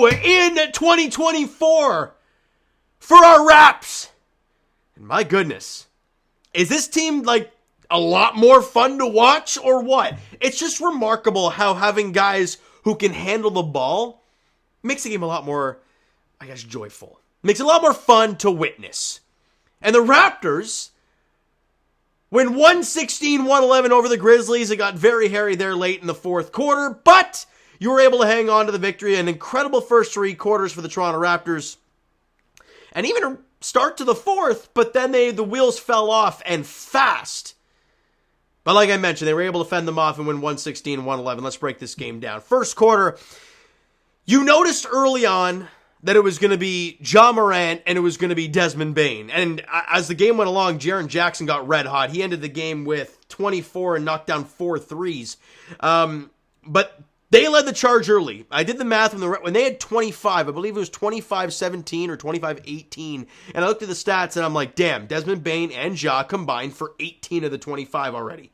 now in 2024 for our Raps. And my goodness, is this team like a lot more fun to watch or what? It's just remarkable how having guys who can handle the ball makes the game a lot more, I guess, joyful. Makes it a lot more fun to witness. And the Raptors win 116-111 over the Grizzlies. It got very hairy there late in the fourth quarter, but you were able to hang on to the victory. An incredible first three quarters for the Toronto Raptors. And even a start to the fourth, but then the wheels fell off and fast. But like I mentioned, they were able to fend them off and win 116-111. Let's break this game down. First quarter, you noticed early on that it was going to be Ja Morant and it was going to be Desmond Bane. And as the game went along, Jaren Jackson got red hot. He ended the game with 24 and knocked down 4 threes. But they led the charge early. I did the math when they had 25. I believe it was 25-17 or 25-18. And I looked at the stats and I'm like, damn, Desmond Bane and Ja combined for 18 of the 25 already.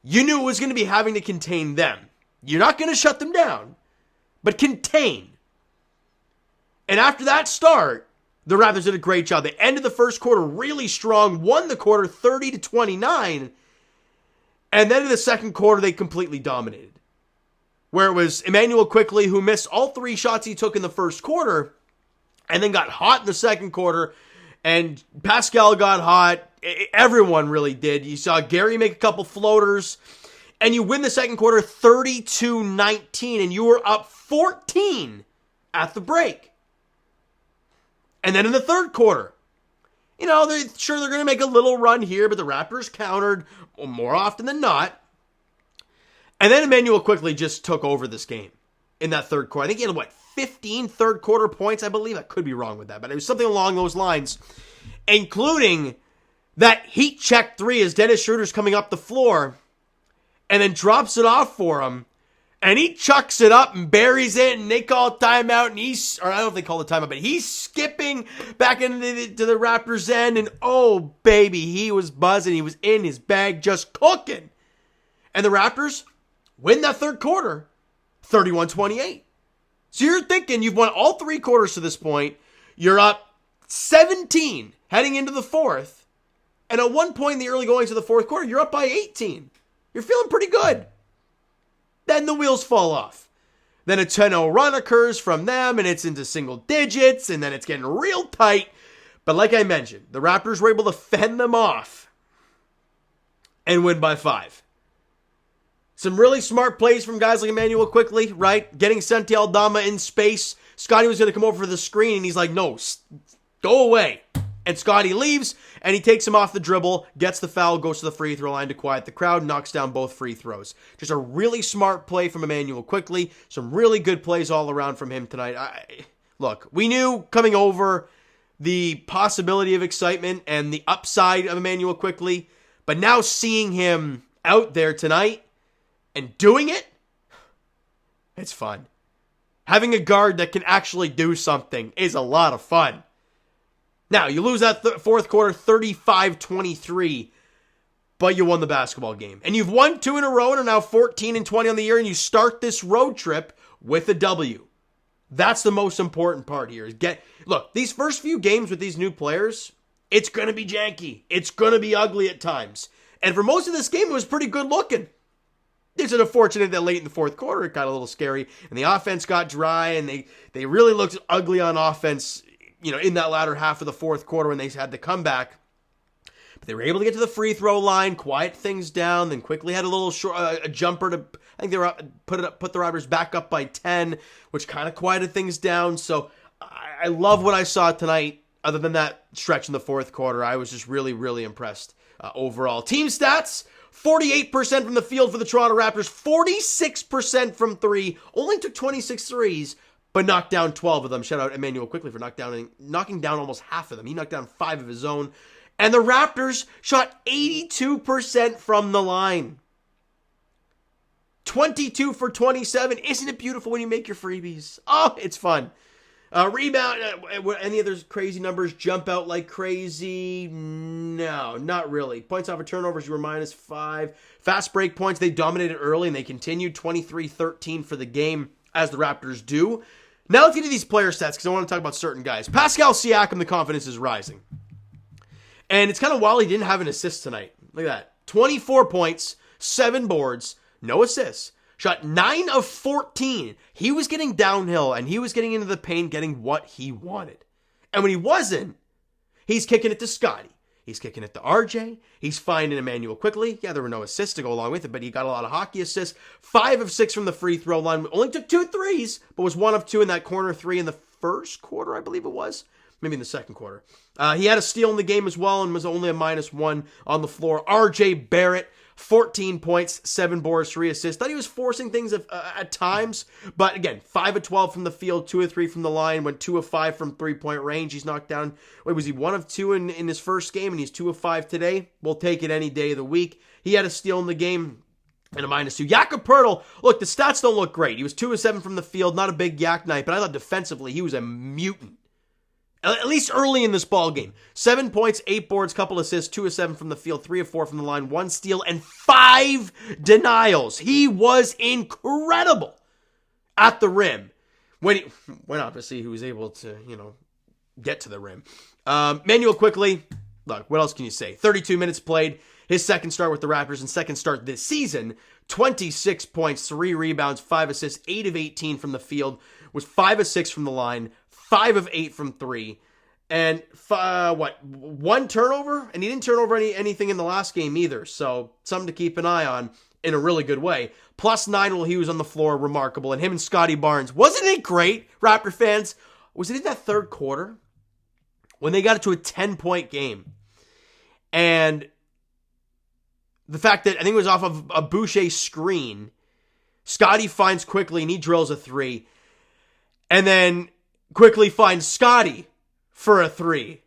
You knew it was going to be having to contain them. You're not going to shut them down, but contain. And after that start, the Raptors did a great job. They ended the first quarter really strong, won the quarter 30-29, and then in the second quarter, they completely dominated. Where it was Emmanuel Quickley who missed all 3 shots he took in the first quarter, and then got hot in the second quarter, and Pascal got hot. Everyone really did. You saw Gary make a couple floaters, and you win the second quarter 32-19, and you were up 14 at the break. And then in the third quarter, they're going to make a little run here, but the Raptors countered more often than not. And then Emmanuel Quickley just took over this game in that third quarter. I think he had, 15 third quarter points, I believe. I could be wrong with that, but it was something along those lines, including that heat check 3 as Dennis Schroeder's coming up the floor and then drops it off for him. And he chucks it up and buries it, and they call timeout, and I don't know if they call the timeout, but he's skipping back into the Raptors' end, and oh, baby, he was buzzing. He was in his bag just cooking. And the Raptors win that third quarter, 31-28. So you're thinking you've won all 3 quarters to this point. You're up 17 heading into the fourth, and at one point in the early goings of the fourth quarter, you're up by 18. You're feeling pretty good. Then the wheels fall off. Then a 10-0 run occurs from them, and it's into single digits, and then it's getting real tight. But like I mentioned, the Raptors were able to fend them off and win by 5. Some really smart plays from guys like Emmanuel Quickley, right? Getting Santi Aldama in space. Scotty was going to come over for the screen, and he's like, no, go away. And Scotty leaves, and he takes him off the dribble, gets the foul, goes to the free throw line to quiet the crowd, knocks down both free throws. Just a really smart play from Emmanuel Quickley. Some really good plays all around from him tonight. Look, we knew coming over the possibility of excitement and the upside of Emmanuel Quickley, but now seeing him out there tonight and doing it, it's fun. Having a guard that can actually do something is a lot of fun. Now, you lose that fourth quarter 35-23, but you won the basketball game. And you've won 2 in a row and are now 14-20 on the year, and you start this road trip with a W. That's the most important part here. Look, these first few games with these new players, it's going to be janky. It's going to be ugly at times. And for most of this game, it was pretty good looking. It's unfortunate that late in the fourth quarter, it got a little scary, and the offense got dry, and they really looked ugly on offense, in that latter half of the fourth quarter when they had the comeback. But they were able to get to the free throw line, quiet things down, then quickly had a little a jumper to, I think they were put the Raptors back up by 10, which kind of quieted things down. So I love what I saw tonight. Other than that stretch in the fourth quarter, I was just really, really impressed overall. Team stats, 48% from the field for the Toronto Raptors, 46% from 3, only took 26 threes, but knocked down 12 of them. Shout out Emmanuel Quickley for knocking down almost half of them. He knocked down 5 of his own. And the Raptors shot 82% from the line. 22 for 27. Isn't it beautiful when you make your freebies? Oh, it's fun. Rebound, any other crazy numbers jump out like crazy? No, not really. Points off of turnovers, you were -5. Fast break points, they dominated early and they continued 23-13 for the game, as the Raptors do. Now let's get to these player stats because I want to talk about certain guys. Pascal Siakam, the confidence is rising. And it's kind of wild he didn't have an assist tonight. Look at that. 24 points, 7 boards, no assists. Shot 9 of 14. He was getting downhill and he was getting into the paint, getting what he wanted. And when he wasn't, he's kicking it to Scotty. He's kicking it to RJ. He's finding Emmanuel Quickley. Yeah, there were no assists to go along with it, but he got a lot of hockey assists. 5 of 6 from the free throw line. Only took 2 threes, but was 1 of 2 in that corner 3 in the first quarter, I believe it was. Maybe in the second quarter. He had a steal in the game as well and was only a -1 on the floor. RJ Barrett, 14 points, 7 boards, 3 assists. Thought he was forcing things at times. But again, 5 of 12 from the field, 2 of 3 from the line, went 2 of 5 from three-point range. He's knocked down, was he 1 of 2 in his first game and he's 2 of 5 today? We'll take it any day of the week. He had a steal in the game and a -2. Jakob Poeltl, look, the stats don't look great. He was 2 of 7 from the field, not a big yak night, but I thought defensively he was a mutant. At least early in this ball game. 7 points, 8 boards, couple assists, 2 of 7 from the field, 3 of 4 from the line, 1 steal, and 5 denials. He was incredible at the rim. When obviously he was able to, get to the rim. Emmanuel Quickley, look, what else can you say? 32 minutes played. His second start with the Raptors and second start this season. 26 points, 3 rebounds, 5 assists, 8 of 18 from the field. Was 5 of 6 from the line. 5 of 8 from 3, and 1 turnover? And he didn't turn over anything in the last game either, so something to keep an eye on in a really good way. +9 while he was on the floor, remarkable. And him and Scotty Barnes, wasn't it great, Raptor fans? Was it in that third quarter when they got it to a 10-point game? And the fact that I think it was off of a Boucher screen, Scotty finds Quickley and he drills a 3, and then Quickley finds Scotty for a 3.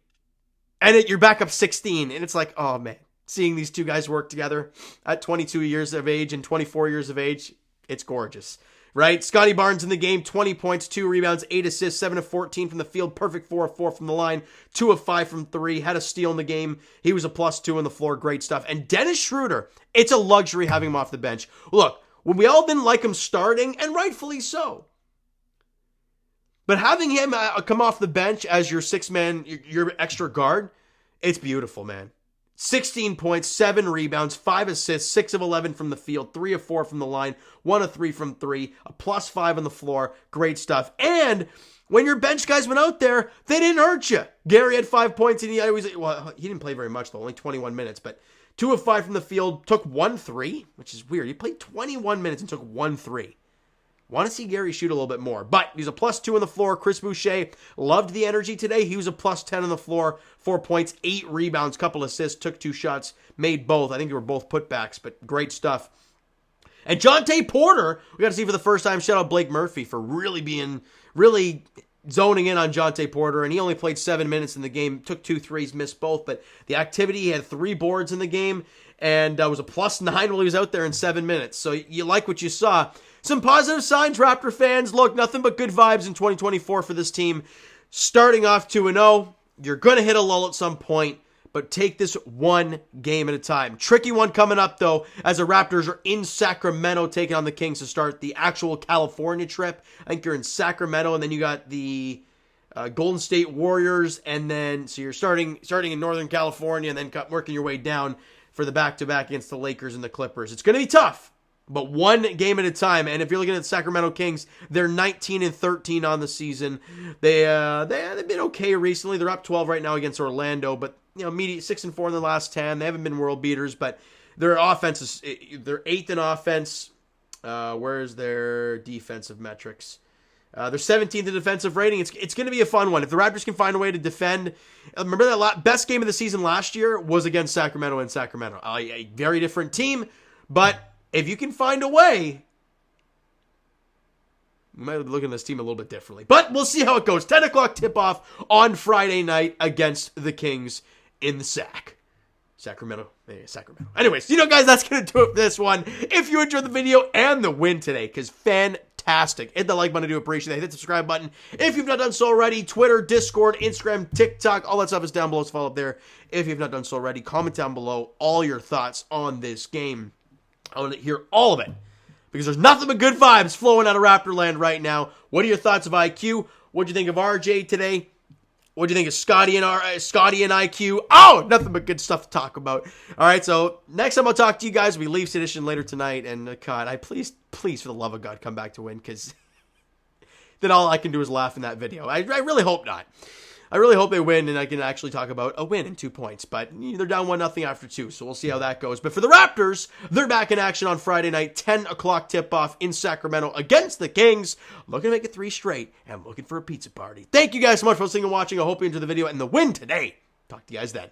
And you're back up 16. And it's like, oh man, seeing these two guys work together at 22 years of age and 24 years of age, it's gorgeous, right? Scotty Barnes in the game, 20 points, 2 rebounds, 8 assists, 7 of 14 from the field, perfect 4 of 4 from the line, 2 of 5 from 3, had a steal in the game. He was a +2 on the floor, great stuff. And Dennis Schroeder, it's a luxury having him off the bench. Look, when we all didn't like him starting, and rightfully so, but having him come off the bench as your 6-man, your extra guard, it's beautiful, man. 16 points, 7 rebounds, 5 assists, 6 of 11 from the field, 3 of 4 from the line, 1 of 3 from 3, a +5 on the floor. Great stuff. And when your bench guys went out there, they didn't hurt you. Gary had 5 points, and he didn't play very much, though, only 21 minutes, but 2 of 5 from the field, took 1 3, which is weird. He played 21 minutes and took 1 3. Want to see Gary shoot a little bit more. But he's a +2 on the floor. Chris Boucher loved the energy today. He was a +10 on the floor. 4 points, 8 rebounds, couple assists, took 2 shots, made both. I think they were both putbacks, but great stuff. And Jontay Porter, we got to see for the first time. Shout out Blake Murphy for really zoning in on Jontay Porter. And he only played 7 minutes in the game. Took 2 threes, missed both. But the activity, he had 3 boards in the game. And was a +9 while he was out there in 7 minutes. So you like what you saw. Some positive signs, Raptor fans. Look, nothing but good vibes in 2024 for this team. Starting off 2-0, you're going to hit a lull at some point, but take this one game at a time. Tricky one coming up, though, as the Raptors are in Sacramento taking on the Kings to start the actual California trip. I think you're in Sacramento, and then you got the Golden State Warriors, and then so you're starting in Northern California and then working your way down for the back-to-back against the Lakers and the Clippers. It's going to be tough. But one game at a time. And if you're looking at the Sacramento Kings, they're 19-13 on the season. They've been okay recently. They're up 12 right now against Orlando, but 6-4 in the last 10. They haven't been world beaters, but their offense is they're 8th in offense. Where's their defensive metrics? They're 17th in defensive rating. It's going to be a fun one. If the Raptors can find a way to defend. Remember that best game of the season last year was against Sacramento in Sacramento. A very different team, but if you can find a way, we might be looking at this team a little bit differently. But we'll see how it goes. 10 o'clock tip-off on Friday night against the Kings in the Sacramento. Anyways, guys, that's going to do it for this one. If you enjoyed the video and the win today, because fantastic. Hit the like button, I do appreciate it. Hit the subscribe button if you've not done so already. Twitter, Discord, Instagram, TikTok, all that stuff is down below. So follow up there if you've not done so already. Comment down below all your thoughts on this game. I want to hear all of it. because there's nothing but good vibes flowing out of Raptorland right now. What are your thoughts of IQ? What do you think of RJ today? What do you think of Scotty and IQ? Oh, nothing but good stuff to talk about. All right, so next time I'll talk to you guys will be Leafs edition later tonight. And God, please, for the love of God, come back to win, because then all I can do is laugh in that video. I really hope not. I really hope they win and I can actually talk about a win in 2 points. But they're down 1-0 after 2, so we'll see how that goes. But for the Raptors, they're back in action on Friday night, 10 o'clock tip-off in Sacramento against the Kings. Looking to make it 3 straight and looking for a pizza party. Thank you guys so much for listening and watching. I hope you enjoyed the video and the win today. Talk to you guys then.